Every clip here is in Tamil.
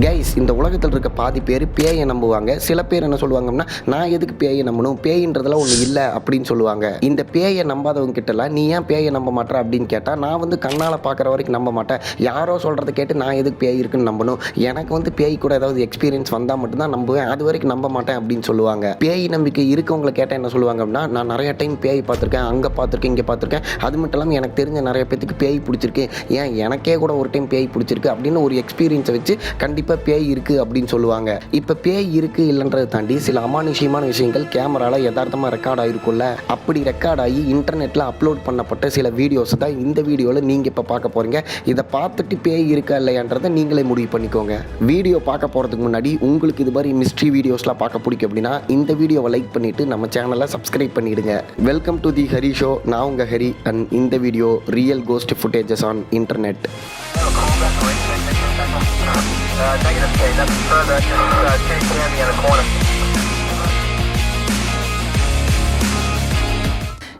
கைஸ், இந்த உலகத்தில் இருக்க பாதி பேர் பேயை நம்புவாங்க. சில பேர் என்ன சொல்லுவாங்கன்னா, நான் எதுக்கு பேயை நம்பணும், பேயின்றதெல்லாம் ஒன்று இல்லை அப்படின்னு சொல்லுவாங்க. இந்த பேயை நம்பாதவங்க கிட்டலாம் நீ ஏன் பேயை நம்ப மாட்டேற அப்படின்னு கேட்டால், நான் வந்து கண்ணால் பார்க்குற வரைக்கும் நம்ப மாட்டேன், யாரோ சொல்கிறத கேட்டு நான் எதுக்கு பேய் இருக்குன்னு நம்பணும், எனக்கு வந்து பேய் கூட ஏதாவது எக்ஸ்பீரியன்ஸ் வந்தால் மட்டும்தான் நம்புவேன், அது வரைக்கும் நம்ப மாட்டேன் அப்படின்னு சொல்லுவாங்க. பேய் நம்பிக்கை இருக்கவங்களை கேட்டால் என்ன சொல்லுவாங்க அப்படின்னா, நான் நிறைய டைம் பேய் பார்த்துருக்கேன், அங்கே பார்த்துருக்கேன், இங்கே பார்த்துருக்கேன், அது மட்டும் இல்லாமல் எனக்கு தெரிஞ்ச நிறைய பேத்துக்கு பேய் பிடிச்சிருக்கு, ஏன் எனக்கே கூட ஒரு டைம் பேய் பிடிச்சிருக்கு அப்படின்னு ஒரு எக்ஸ்பீரியன்ஸை வச்சு கண்டிப்பாக பேய் இருக்குது அப்படின்னு சொல்லுவாங்க. இப்போ பேய் இருக்குது இல்லைன்றதை தாண்டி சில அமானுஷ்யமான விஷயங்கள் கேமராவில் யதார்த்தமாக ரெக்கார்ட் ஆகிருக்குல்ல, அப்படி ரெக்கார்ட் ஆகி இன்டர்நெட்டில் அப்லோட் பண்ணப்பட்ட சில வீடியோஸ் தான் இந்த வீடியோவில் நீங்கள் இப்போ பார்க்க போகிறீங்க. இதை பார்த்துட்டு பேய் இருக்கா இல்லையான்றதை நீங்களே முடிவு பண்ணிக்கோங்க. வீடியோ பார்க்க போகிறதுக்கு முன்னாடி உங்களுக்கு இது மாதிரி மிஸ்ட்ரி வீடியோஸ்லாம் பார்க்க பிடிக்கும் அப்படின்னா இந்த வீடியோவை லைக் பண்ணிவிட்டு நம்ம சேனலை சப்ஸ்கிரைப் பண்ணிவிடுங்க. Welcome to the Hari show. நான் உங்கள் ஹரி அண்ட் இந்த video real ghost footages on internet. Negative K, that's further, just K in the corner.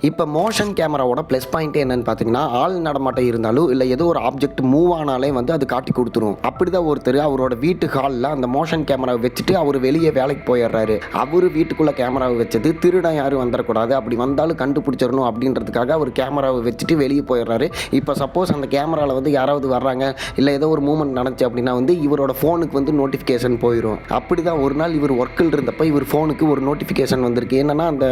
இப்போ மோஷன் கேமராவோட ப்ளஸ் பாயிண்ட்டே என்னென்னு பார்த்தீங்கன்னா, ஆள் நடமாட்டம் இருந்தாலும் இல்லை ஏதோ ஒரு ஆப்ஜெக்ட் மூவ் ஆனாலே வந்து அது காட்டி கொடுத்துரும். அப்படி தான் ஒருத்தர் அவரோட வீட்டு ஹாலில் அந்த மோஷன் கேமராவை வச்சுட்டு அவர் வெளியே வேலைக்கு போயிடுறாரு. அவர் வீட்டுக்குள்ளே கேமராவை வச்சது திருடன் யாரும் வந்துடக்கூடாது, அப்படி வந்தாலும் கண்டுபிடிச்சிடணும் அப்படின்றதுக்காக அவர் கேமராவை வச்சுட்டு வெளியே போயிடுறாரு. இப்போ சப்போஸ் அந்த கேமராவில் வந்து யாராவது வர்றாங்க இல்லை ஏதோ ஒரு மூவ்மெண்ட் நடந்துச்சு அப்படின்னா வந்து இவரோட ஃபோனுக்கு வந்து நோட்டிஃபிகேஷன் போயிடும். அப்படி தான் ஒரு நாள் இவர் ஒர்க்கில் இருந்தப்போ இவர் ஃபோனுக்கு ஒரு நோட்டிஃபிகேஷன் வந்திருக்கு. என்னென்னா அந்த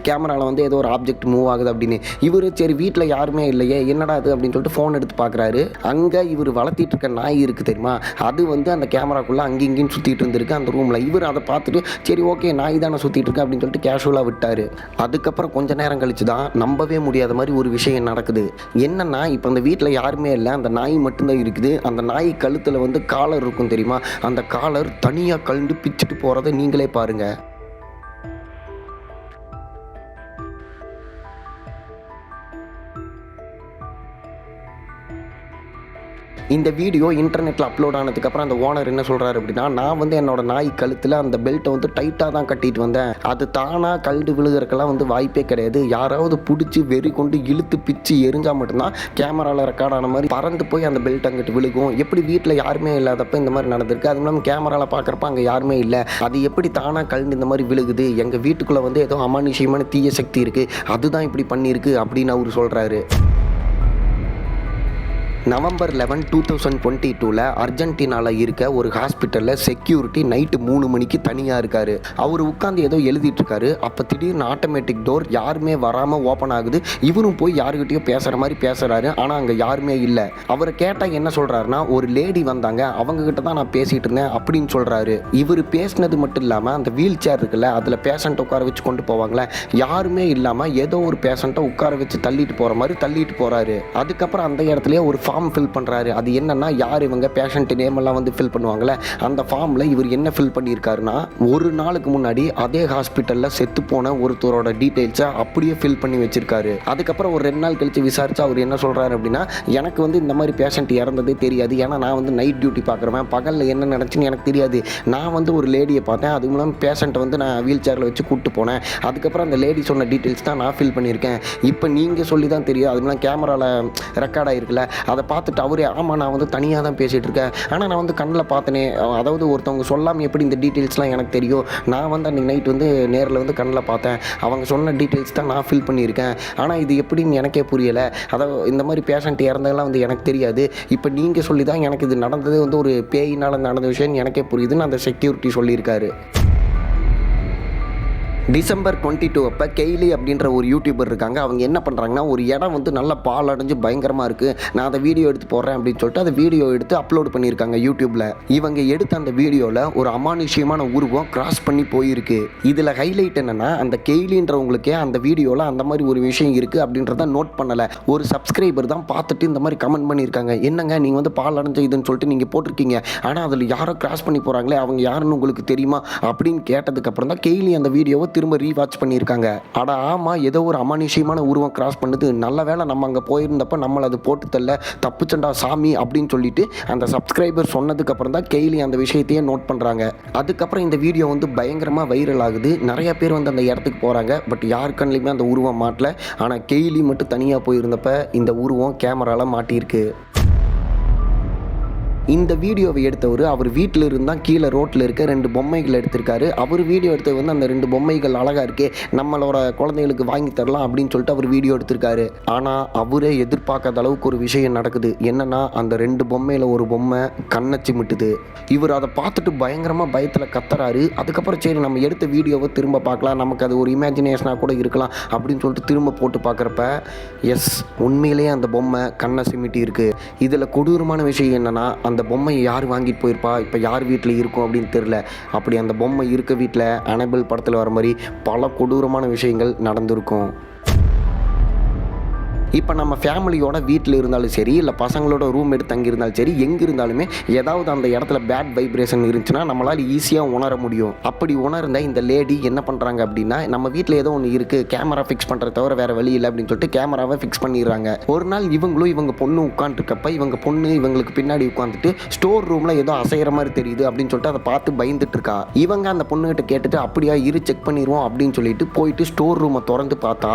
கேமராவில் வந்து ஏதோ ஒரு ஆப்ஜெக்ட் மூவ் ஆகுது அப்படின்னு. இவர் சரி வீட்டில் யாருமே இல்லையே என்னடா அது அப்படின்னு சொல்லிட்டு ஃபோன் எடுத்து பார்க்குறாரு. அங்கே இவர் வளர்த்திட்டு இருக்க நாய் இருக்குது தெரியுமா, அது வந்து அந்த கேமராக்குள்ளே அங்கேயும் இங்கேயும் சுற்றிட்டு இருந்திருக்கு அந்த ரூமில். இவர் அதை பார்த்துட்டு சரி ஓகே நாய் தானே சுற்றிட்டு இருக்கேன் அப்படின்னு சொல்லிட்டு கேஷுவலாக விட்டார். அதுக்கப்புறம் கொஞ்ச நேரம் கழிச்சு தான் நம்பவே முடியாத மாதிரி ஒரு விஷயம் நடக்குது. என்னென்னா இப்போ அந்த வீட்டில் யாருமே இல்லை, அந்த நாய் மட்டும்தான் இருக்குது. அந்த நாய் கழுத்தில் வந்து காலர் இருக்கும் தெரியுமா, அந்த காலர் தனியாக கழுந்து பிச்சுட்டு போகிறத நீங்களே பாருங்கள். இந்த வீடியோ இன்டர்நெட்டில் அப்லோட் ஆனதுக்கப்புறம் அந்த ஓனர் என்ன சொல்கிறாரு அப்படின்னா, நான் வந்து என்னோட நாய் கழுத்தில் அந்த பெல்ட்டை வந்து டைட்டாக தான் கட்டிட்டு வந்தேன், அது தானாக கழுண்டு விழுகிறதுக்கெல்லாம் வந்து வாய்ப்பே கிடையாது, யாராவது பிடிச்சி வெறி கொண்டு இழுத்து பிச்சு எரிஞ்சால் மட்டும்தான் கேமராவில் ரெக்கார்ட் ஆன மாதிரி பறந்து போய் அந்த பெல்ட் அங்கிட்டு விழுகும். எப்படி வீட்டில் யாருமே இல்லாதப்ப இந்த மாதிரி நடந்திருக்கு, அது இல்லாமல் கேமராவில் பார்க்குறப்ப அங்கே யாருமே இல்லை, அது எப்படி தானாக கழுண்டு இந்த மாதிரி விழுகுது, எங்கள் வீட்டுக்குள்ளே வந்து ஏதோ அமானுஷ்யமான தீய சக்தி இருக்குது, அதுதான் இப்படி பண்ணியிருக்கு அப்படின்னு அவர் சொல்கிறாரு. நவம்பர் 11, 2022 அர்ஜென்டினாவில் இருக்க ஒரு ஹாஸ்பிட்டலில் செக்யூரிட்டி நைட்டு 3 மணிக்கு தனியாக இருக்கார். அவர் உட்காந்து ஏதோ எழுதிட்டு இருக்காரு. அப்போ திடீர்னு ஆட்டோமேட்டிக் டோர் யாருமே வராமல் ஓப்பன் ஆகுது. இவரும் போய் யாருக்கிட்டையோ பேசுகிற மாதிரி பேசுகிறாரு. ஆனால் அங்கே யாருமே இல்லை. அவரை கேட்டால் என்ன சொல்கிறாருன்னா, ஒரு லேடி வந்தாங்க, அவங்கக்கிட்ட தான் நான் பேசிகிட்டு இருந்தேன் அப்படின்னு சொல்கிறாரு. இவர் பேசினது மட்டும் இல்லாமல் அந்த வீல் சேர் இருக்குல்ல, அதில் பேஷண்ட்டை உட்கார வச்சு கொண்டு போவாங்களே, யாருமே இல்லாமல் ஏதோ ஒரு பேஷண்ட்டை உட்கார வச்சு தள்ளிட்டு போகிற மாதிரி தள்ளிட்டு போகிறாரு. அதுக்கப்புறம் அந்த இடத்துலையே ஒரு ஃபார்ம் ஃபில் பண்ணுறாரு. அது என்னன்னா, யார் இவங்க பேஷண்ட் நேம் எல்லாம் வந்து ஃபில் பண்ணுவாங்களே, அந்த ஃபார்மில் இவர் என்ன ஃபில் பண்ணியிருக்காருன்னா, ஒரு நாளுக்கு முன்னாடி அதே ஹாஸ்பிட்டலில் செத்து போன ஒருத்தரோட டீட்டெயில்ஸை அப்படியே ஃபில் பண்ணி வச்சிருக்காரு. அதுக்கப்புறம் ஒரு 2 நாள் கழிச்சு விசாரிச்சா அவர் என்ன சொல்கிறாரு அப்படின்னா, எனக்கு வந்து இந்த மாதிரி பேஷண்ட் இறந்ததே தெரியாது, ஏன்னா நான் வந்து நைட் டியூட்டி பார்க்குறேன், பகலில் என்ன நடந்துச்சுன்னு எனக்கு தெரியாது, நான் வந்து ஒரு லேடியை பார்த்தேன், அதுவும் இல்லாமல் பேஷண்ட்டை வந்து நான் வீல் சேரில் வச்சு கூப்பிட்டு போனேன், அதுக்கப்புறம் அந்த லேடி சொன்ன டீட்டெயில்ஸ் தான் நான் ஃபில் பண்ணியிருக்கேன், இப்போ நீங்கள் சொல்லி தான் தெரியும், அதுலாம் கேமராவில் ரெக்கார்ட் ஆகிருக்குல்ல, அதை பார்த்துட்டு அவரே ஆமாம் நான் வந்து தனியாக தான் பேசிகிட்டு இருக்கேன், ஆனால் நான் வந்து கண்ணில் பார்த்தனே, அதாவது ஒருத்தவங்க சொல்லாமல் எப்படி இந்த டீட்டெயில்ஸ்லாம் எனக்கு தெரியும், நான் வந்து அன்றைக்கி நைட் வந்து நேரில் வந்து கண்ணில் பார்த்தேன், அவங்க சொன்ன டீட்டெயில்ஸ் தான் நான் ஃபில் பண்ணியிருக்கேன், ஆனால் இது எப்படின்னு எனக்கே புரியலை, அதாவது இந்த மாதிரி பேஷண்ட் இறந்ததெல்லாம் வந்து எனக்கு தெரியாது, இப்போ நீங்கள் சொல்லி தான் எனக்கு இது நடந்தது வந்து ஒரு பேயினால் நடந்த விஷயம் எனக்கே புரியுதுன்னு அந்த செக்யூரிட்டி சொல்லியிருக்காரு. டிசம்பர் 22 அப்போ கெய்லி அப்படின்ற ஒரு யூடியூபர் இருக்காங்க. அவங்க என்ன பண்ணுறாங்கன்னா, ஒரு இடம் வந்து நல்லா பால் அடைஞ்சு பயங்கரமாக இருக்குது, நான் அதை வீடியோ எடுத்து போடுறேன் அப்படின்னு சொல்லிட்டு அதை வீடியோ எடுத்து அப்லோட் பண்ணியிருக்காங்க யூடியூப்பில். இவங்க எடுத்த அந்த வீடியோவில் ஒரு அமானுஷ்யமான உருவம் கிராஸ் பண்ணி போயிருக்கு. இதில் ஹைலைட் என்னென்னா, அந்த கெய்லின்றவங்களுக்கே அந்த வீடியோவில் அந்த மாதிரி ஒரு விஷயம் இருக்குது அப்படின்றத நோட் பண்ணலை. ஒரு சப்ஸ்கிரைபர் தான் பார்த்துட்டு இந்த மாதிரி கமெண்ட் பண்ணியிருக்காங்க, என்னங்க நீங்கள் வந்து பால் அடைஞ்ச இதுன்னு சொல்லிட்டு நீங்கள் போட்டிருக்கீங்க, ஆனால் அதில் யாரோ கிராஸ் பண்ணி போகிறாங்களே, அவங்க யாருன்னு உங்களுக்கு தெரியுமா அப்படின்னு கேட்டதுக்கப்புறம் தான் கெய்லி அந்த வீடியோவை திரும்ப ரீவாட்ச் பண்ணியிருக்காங்க. அட ஆமாம், ஏதோ ஒரு அமானுஷ்யமான உருவம் கிராஸ் பண்ணுது, நல்ல வேளை நம்ம அங்கே போயிருந்தப்ப நம்மளை அது போட்டு தள்ள தப்புச்சண்டா சாமி அப்படின்னு சொல்லிட்டு அந்த சப்ஸ்கிரைபர் சொன்னதுக்கு அப்புறம் தான் கெய்லி அந்த விஷயத்தையே நோட் பண்ணுறாங்க. அதுக்கப்புறம் இந்த வீடியோ வந்து பயங்கரமாக வைரல் ஆகுது. நிறைய பேர் வந்து அந்த இடத்துக்கு போகிறாங்க. பட் யார் கண்ணிலையுமே அந்த உருவம் மாட்டல. ஆனால் கெய்லி மட்டும் தனியாக போயிருந்தப்ப இந்த உருவம் கேமராவில் மாட்டியிருக்கு. இந்த வீடியோவை எடுத்தவர் அவர் வீட்டில் இருந்தால் கீழே ரோட்டில் இருக்க 2 பொம்மைகள் எடுத்திருக்காரு. அவர் வீடியோ எடுத்தது வந்து அந்த 2 பொம்மைகள் அழகாக இருக்கே, நம்மளோட குழந்தைகளுக்கு வாங்கி தரலாம் அப்படின்னு சொல்லிட்டு அவர் வீடியோ எடுத்திருக்காரு. ஆனால் அவரே எதிர்பார்க்காத அளவுக்கு ஒரு விஷயம் நடக்குது. என்னன்னா அந்த 2 பொம்மையில் ஒரு பொம்மை கண்ணை சிமிட்டுது. இவர் அதை பார்த்துட்டு பயங்கரமாக பயத்தில் கத்துறாரு. அதுக்கப்புறம் சரி நம்ம எடுத்த வீடியோவை திரும்ப பார்க்கலாம், நமக்கு அது ஒரு இமேஜினேஷனாக கூட இருக்கலாம் அப்படின்னு சொல்லிட்டு திரும்ப போட்டு பார்க்குறப்ப எஸ், உண்மையிலேயே அந்த பொம்மை கண்ணை சிமிட்டி இருக்குது. இதில் கொடூரமான விஷயம் என்னென்னா அந்த பொம்மையை யார் வாங்கிட்டு போயிருப்பா, இப்போ யார் வீட்டில் இருக்கும் அப்படின்னு தெரில. அப்படி அந்த பொம்மை இருக்க வீட்டில் அனபெல் படத்தில் வர மாதிரி பல கொடூரமான விஷயங்கள் நடந்திருக்கும். இப்போ நம்ம ஃபேமிலியோட வீட்டில் இருந்தாலும் சரி, இல்லை பசங்களோட ரூம் எடுத்து தங்கியிருந்தாலும் சரி, எங்கே இருந்தாலுமே ஏதாவது அந்த இடத்துல பேட் வைப்ரேஷன் இருந்துச்சுன்னா நம்மளால் ஈஸியாக உணர முடியும். அப்படி உணர்ந்த இந்த லேடி என்ன பண்ணுறாங்க அப்படின்னா, நம்ம வீட்டில் ஏதோ ஒன்று இருக்குது, கேமரா ஃபிக்ஸ் பண்ணுறத தவிர வேறு வழி இல்லை அப்படின்னு சொல்லிட்டு கேமராவை ஃபிக்ஸ் பண்ணிடுறாங்க. ஒரு நாள் இவங்க பொண்ணு உட்காந்துருக்கப்ப இவங்க பொண்ணு இவங்களுக்கு பின்னாடி உட்காந்துட்டு ஸ்டோர் ரூமில் ஏதோ அசைகிற மாதிரி தெரியுது அப்படின்னு சொல்லிட்டு அதை பார்த்து பயந்துட்டு இருக்கா. இவங்க அந்த பொண்ணுகிட்ட கேட்டுட்டு அப்படியா இரு செக் பண்ணிடுவோம் அப்படின்னு சொல்லிட்டு போயிட்டு ஸ்டோர் ரூமை திறந்து பார்த்தா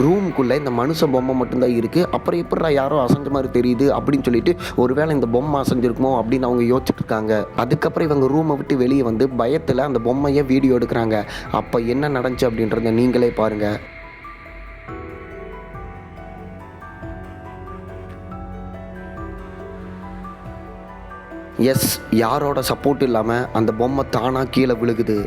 ரூமுக்குள்ளே இந்த மனுஷ பொம்மை மட்டும்தான் இருக்குது. அப்புறம் எப்படா யாரோ அசைஞ்ச மாதிரி தெரியுது அப்படின்னு சொல்லிட்டு ஒருவேளை இந்த பொம்மை அசைஞ்சிருக்குமோ அப்படின்னு அவங்க யோசிச்சுட்டு இருக்காங்க. அதுக்கப்புறம் இவங்க ரூமை விட்டு வெளியே வந்து பயத்தில் அந்த பொம்மையை வீடியோ எடுக்கிறாங்க. அப்போ என்ன நடந்துச்சு அப்படின்றத நீங்களே பாருங்கள். எஸ், யாரோட சப்போர்ட் இல்லாமல் அந்த பொம்மை தானாக கீழே விழுகுது.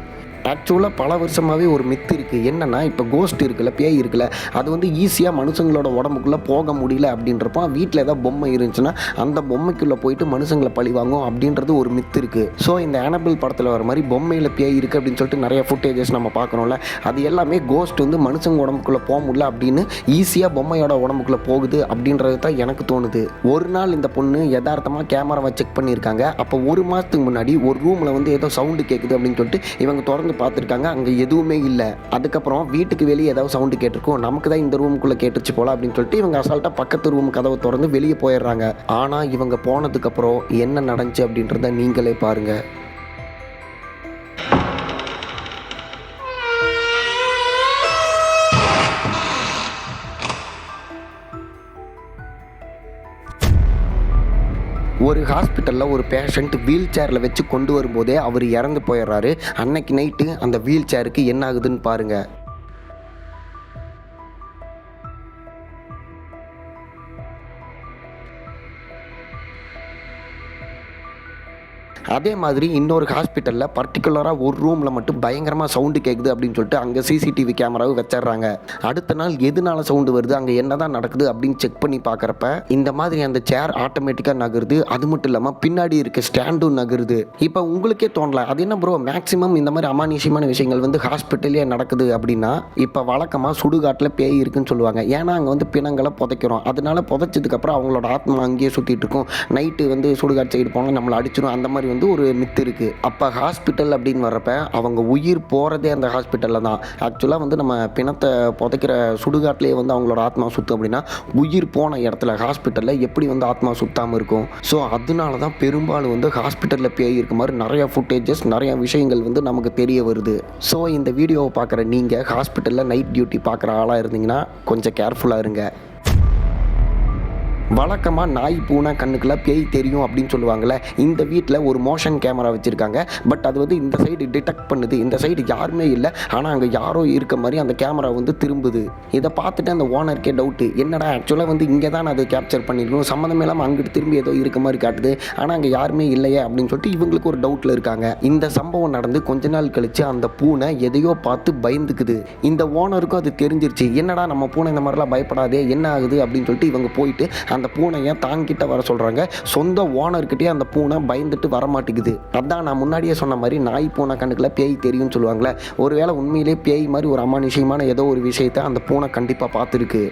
ஆக்சுவலாக பல வருஷமாகவே ஒரு மித்து இருக்குது. என்னென்னா இப்போ கோஸ்ட் இருக்குல்ல, பேய் இருக்குல்ல, அது வந்து ஈஸியாக மனுஷங்களோட உடம்புக்குள்ளே போக முடியல அப்படின்றப்போ வீட்டில் ஏதாவது பொம்மை இருந்துச்சுன்னா அந்த பொம்மைக்குள்ளே போயிட்டு மனுஷங்களை பழி வாங்கும் அப்படின்றது ஒரு மித்து இருக்குது. ஸோ இந்த அனபெல் படத்தில் வர மாதிரி பொம்மையில் பேய் இருக்குது அப்படின்னு சொல்லிட்டு நிறைய ஃபுட்டேஜஸ் நம்ம பார்க்குறோம்ல, அது எல்லாமே கோஸ்ட் வந்து மனுஷங்க உடம்புக்குள்ளே போக முடியல அப்படின்னு ஈஸியாக பொம்மையோட உடம்புக்குள்ளே போகுது அப்படின்றது தான் எனக்கு தோணுது. ஒரு நாள் இந்த பொண்ணு யதார்த்தமாக கேமராவை செக் பண்ணியிருக்காங்க. அப்போ 1 மாதத்துக்கு முன்னாடி ஒரு ரூமில் வந்து ஏதோ சவுண்டு கேட்குது அப்படின்னு சொல்லிட்டு இவங்க திறந்து பார்த்துருக்காங்க. அங்கே எதுவுமே இல்லை. அதுக்கப்புறம் வீட்டுக்கு வெளியே ஏதாவது சவுண்டு கேட்டிருக்கோம், நமக்கு தான் இந்த ரூமுக்குள்ளே கேட்டுச்சு போல அப்படின்னு சொல்லிட்டு இவங்க அசால்ட்டாக பக்கத்து ரூம் கதவை திறந்து வெளியே போயிடுறாங்க. ஆனால் இவங்க போனதுக்கப்புறம் என்ன நடந்துச்சு அப்படின்றத நீங்களே பாருங்கள். ஒரு ஹாஸ்பிட்டலில் ஒரு பேஷண்ட் வீல் சேரில் வச்சு கொண்டு வரும்போதே அவர் இறந்து போயிடுறாரு. அன்னைக்கு நைட்டு அந்த வீல் சேருக்கு என்ன ஆகுதுன்னு பாருங்கள். அதே மாதிரி இன்னொரு ஹாஸ்பிட்டலில் பர்டிகுலராக ஒரு ரூமில் மட்டும் பயங்கரமாக சவுண்டு கேட்குது அப்படின்னு சொல்லிட்டு அங்கே சிசிடிவி கேமராவை வச்சிடுறாங்க. அடுத்த நாள் எதனால சவுண்டு வருது, அங்கே என்ன தான் நடக்குது அப்படின்னு செக் பண்ணி பார்க்குறப்ப இந்த மாதிரி அந்த சேர் ஆட்டோமேட்டிக்காக நகருது. அது மட்டும் இல்லாமல் பின்னாடி இருக்க ஸ்டாண்டும் நகருது. இப்போ உங்களுக்கே தோணலாம், அது என்ன ப்ரோ மேக்ஸிமம் இந்த மாதிரி அமானுஷ்யமான விஷயங்கள் வந்து ஹாஸ்பிட்டல்லே நடக்குது அப்படின்னா, இப்போ வழக்கமாக சுடுகாட்டில் பேய் இருக்குன்னு சொல்லுவாங்க. ஏன்னா அங்கே வந்து பிணங்களை புதைக்கிறோம். அதனால புதைச்சதுக்கப்புறம் அவங்களோட ஆத்மா அங்கேயே சுற்றிட்டு இருக்கும். நைட்டு வந்து சுடுகாட்டு சைடு போனால் நம்மளை அடிச்சிடும், அந்த மாதிரி வந்து ஒரு மித்து இருக்குது. அப்போ ஹாஸ்பிட்டல் அப்படின்னு வர்றப்ப அவங்க உயிர் போகிறதே அந்த ஹாஸ்பிட்டலில் தான். ஆக்சுவலாக வந்து நம்ம பிணத்தை புதைக்கிற சுடுகாட்டிலே வந்து அவங்களோட ஆத்மா சுற்றும் அப்படின்னா உயிர் போன இடத்துல ஹாஸ்பிட்டலில் எப்படி வந்து ஆத்மா சுத்தாமல் இருக்கும். ஸோ அதனால தான் பெரும்பாலும் வந்து ஹாஸ்பிட்டலில் பேய் இருக்க மாதிரி நிறையா ஃபுட்டேஜஸ் நிறையா விஷயங்கள் வந்து நமக்கு தெரிய வருது. ஸோ இந்த வீடியோவை பார்க்குற நீங்கள் ஹாஸ்பிட்டலில் நைட் டியூட்டி பார்க்குற ஆளாக இருந்தீங்கன்னா கொஞ்சம் கேர்ஃபுல்லாக இருங்க. வழக்கமாக நாய் பூனை கண்ணுக்கெல்லாம் பேய் தெரியும் அப்படின்னு சொல்லுவாங்கள்ல, இந்த வீட்டில் ஒரு மோஷன் கேமரா வச்சுருக்காங்க. பட் அது வந்து இந்த சைடு டிடெக்ட் பண்ணுது, இந்த சைடு யாருமே இல்லை, ஆனால் அங்கே யாரோ இருக்க மாதிரி அந்த கேமரா வந்து திரும்புது. இதை பார்த்துட்டு அந்த ஓனருக்கே டவுட்டு, என்னடா ஆக்சுவலாக வந்து இங்கே தான் அதை கேப்சர் பண்ணியிருக்கணும், சம்மந்தமே இல்லாமல் அங்கிட்டு திரும்பி ஏதோ இருக்க மாதிரி காட்டுது, ஆனால் அங்கே யாருமே இல்லையே அப்படின்னு சொல்லிட்டு இவங்களுக்கு ஒரு டவுட்டில் இருக்காங்க. இந்த சம்பவம் நடந்து கொஞ்ச நாள் கழித்து அந்த பூனை எதையோ பார்த்து பயந்துக்குது. இந்த ஓனருக்கும் அது தெரிஞ்சிருச்சு, என்னடா நம்ம பூனை இந்த மாதிரிலாம் பயப்படாதே, என்ன ஆகுது அப்படின்னு சொல்லிட்டு இவங்க போயிட்டு அந்த பூனையை தாங்கிட்ட வர சொல்கிறாங்க. சொந்த ஓனர்கிட்டே அந்த பூனை பயந்துட்டு வரமாட்டேங்குது. அதான் நான் முன்னாடியே சொன்ன மாதிரி நாய் பூனை கண்ணுக்குள்ள பேய் தெரியும்னு சொல்லுவாங்களே, ஒருவேளை உண்மையிலே பேய் மாதிரி ஒரு அமானுஷ்யமான ஏதோ ஒரு விஷயத்தை அந்த பூனை கண்டிப்பாக பார்த்துருக்கு.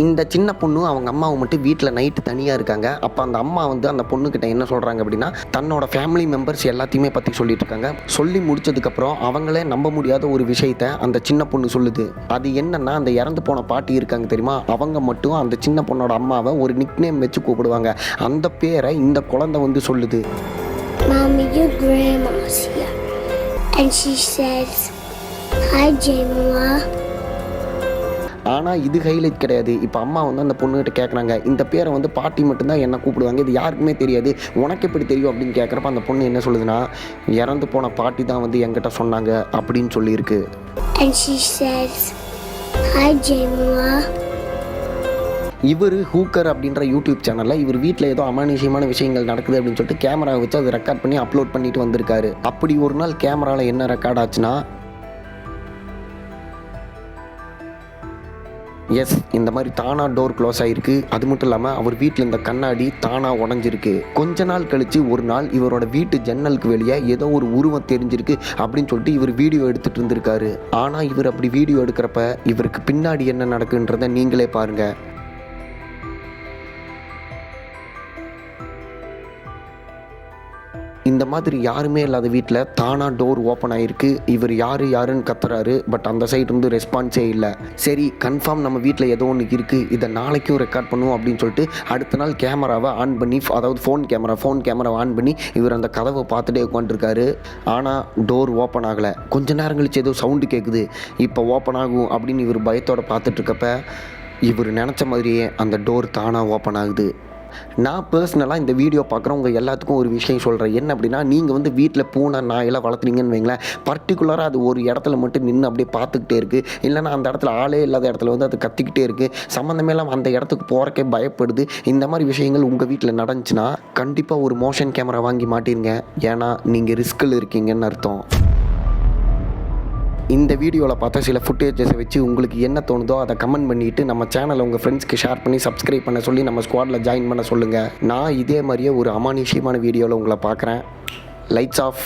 இந்த சின்ன பொண்ணு அவங்க அம்மாவை மட்டும் வீட்டில் நைட்டு தனியாக இருக்காங்க. அப்போ அந்த அம்மா வந்து அந்த பொண்ணுக்கிட்ட என்ன சொல்கிறாங்க அப்படின்னா, தன்னோட ஃபேமிலி மெம்பர்ஸ் எல்லாத்தையுமே பற்றி சொல்லிட்டு இருக்காங்க. சொல்லி முடிச்சதுக்கப்புறம் அவங்களே நம்ப முடியாத ஒரு விஷயத்த அந்த சின்ன பொண்ணு சொல்லுது. அது என்னன்னா, அந்த இறந்து போன பாட்டி இருக்காங்க தெரியுமா, அவங்க மட்டும் அந்த சின்ன பொண்ணோட அம்மாவை ஒரு நிக்நேம் வச்சு கூப்பிடுவாங்க. அந்த பேரை இந்த குழந்தை வந்து சொல்லுது. Mommy, your grandma's here. and she says, "Hi, Jamua." ஆனால் இது ஹைலைட் கிடையாது. இப்போ அம்மா வந்து அந்த பொண்ணுகிட்ட கேட்குறாங்க, இந்த பேரை வந்து பாட்டி மட்டும்தான் என்ன கூப்பிடுவாங்க, இது யாருக்குமே தெரியாது, உனக்கு எப்படி தெரியும் அப்படின்னு கேட்குறப்ப அந்த பொண்ணு என்ன சொல்லுதுன்னா, இறந்து போன பாட்டி தான் வந்து என்கிட்ட சொன்னாங்க அப்படின்னு சொல்லியிருக்கு. And she says, "Hi, Jamua." இவர் ஹூக்கர் அப்படின்ற யூடியூப் சேனலில் இவர் வீட்டில் ஏதோ அமானுஷ்யமான விஷயங்கள் நடக்குது அப்படின்னு சொல்லிட்டு கேமரா வச்சு அதை ரெக்கார்ட் பண்ணி அப்லோட் பண்ணிட்டு வந்திருக்காரு. அப்படி ஒரு நாள் கேமராவில் என்ன ரெக்கார்ட் ஆச்சுன்னா, எஸ், இந்த மாதிரி தானா டோர் க்ளோஸ் ஆகிருக்கு. அது மட்டும் இல்லாமல் அவர் வீட்டில் இந்த கண்ணாடி தானாக உடஞ்சிருக்கு. கொஞ்ச நாள் கழித்து ஒரு நாள் இவரோட வீட்டு ஜன்னலுக்கு வெளியே ஏதோ ஒரு உருவம் தெரிஞ்சிருக்கு அப்படின்னு சொல்லிட்டு இவர் வீடியோ எடுத்துகிட்டு இருந்திருக்காரு. ஆனால் இவர் அப்படி வீடியோ எடுக்கிறப்ப இவருக்கு பின்னாடி என்ன நடக்குன்றதை நீங்களே பாருங்கள். இந்த மாதிரி யாருமே இல்லாத வீட்டில் தானாக டோர் ஓப்பன் ஆகிருக்கு. இவர் யாருன்னு கத்துறாரு. பட் அந்த சைடு இருந்து ரெஸ்பான்ஸே இல்லை. சரி, கன்ஃபார்ம் நம்ம வீட்டில் ஏதோ ஒன்று இருக்குது, இதை நாளைக்கும் ரெக்கார்ட் பண்ணுவோம் அப்படின்னு சொல்லிட்டு அடுத்த நாள் கேமராவை ஆன் பண்ணி, அதாவது ஃபோன் கேமராவை ஆன் பண்ணி இவர் அந்த கதவை பார்த்துட்டே உட்காந்துருக்காரு. ஆனால் டோர் ஓப்பன் ஆகலை. கொஞ்ச நேரம் கழிச்சு ஏதோ சவுண்டு கேட்குது, இப்போ ஓப்பன் ஆகும் அப்படின்னு இவர் பயத்தோடு பார்த்துட்ருக்கப்ப இவர் நினச்ச மாதிரியே அந்த டோர் தானாக ஓப்பன் ஆகுது. நான் பர்சனலாக இந்த வீடியோ பார்க்குறவங்க எல்லாத்துக்கும் ஒரு விஷயம் சொல்கிறேன். என்ன அப்படின்னா, நீங்கள் வந்து வீட்டில் பூனை நாயெல்லாம் வளர்த்துறீங்கன்னு வைங்களேன், பர்டிகுலராக அது ஒரு இடத்துல மட்டும் நின்று அப்படியே பார்த்துக்கிட்டே இருக்குது, இல்லைனா அந்த இடத்துல ஆளே இல்லாத இடத்துல வந்து அது கத்திக்கிட்டே இருக்குது, சம்மந்தமே இல்லாமல் அந்த இடத்துக்கு போகிறக்கே பயப்படுது. இந்த மாதிரி விஷயங்கள் உங்கள் வீட்டில் நடந்துச்சுன்னா கண்டிப்பாக ஒரு மோஷன் கேமரா வாங்கி மாட்டிருங்க. ஏன்னா நீங்கள் ரிஸ்கில் இருக்கீங்கன்னு அர்த்தம். இந்த வீடியோவில் பார்த்தா சில ஃபுட்டேஜஸை வச்சு உங்களுக்கு என்ன தோணுதோ அதை கமெண்ட் பண்ணிவிட்டு நம்ம சேனலை உங்கள் ஃப்ரெண்ட்ஸ்க்கு ஷேர் பண்ணி சப்ஸ்கிரைப் பண்ண சொல்லி நம்ம ஸ்குவாடில் ஜாயின் பண்ண சொல்லுங்கள். நான் இதே மாதிரியே ஒரு அமானுஷ்யமான வீடியோவில் உங்களை பார்க்குறேன். Lights of.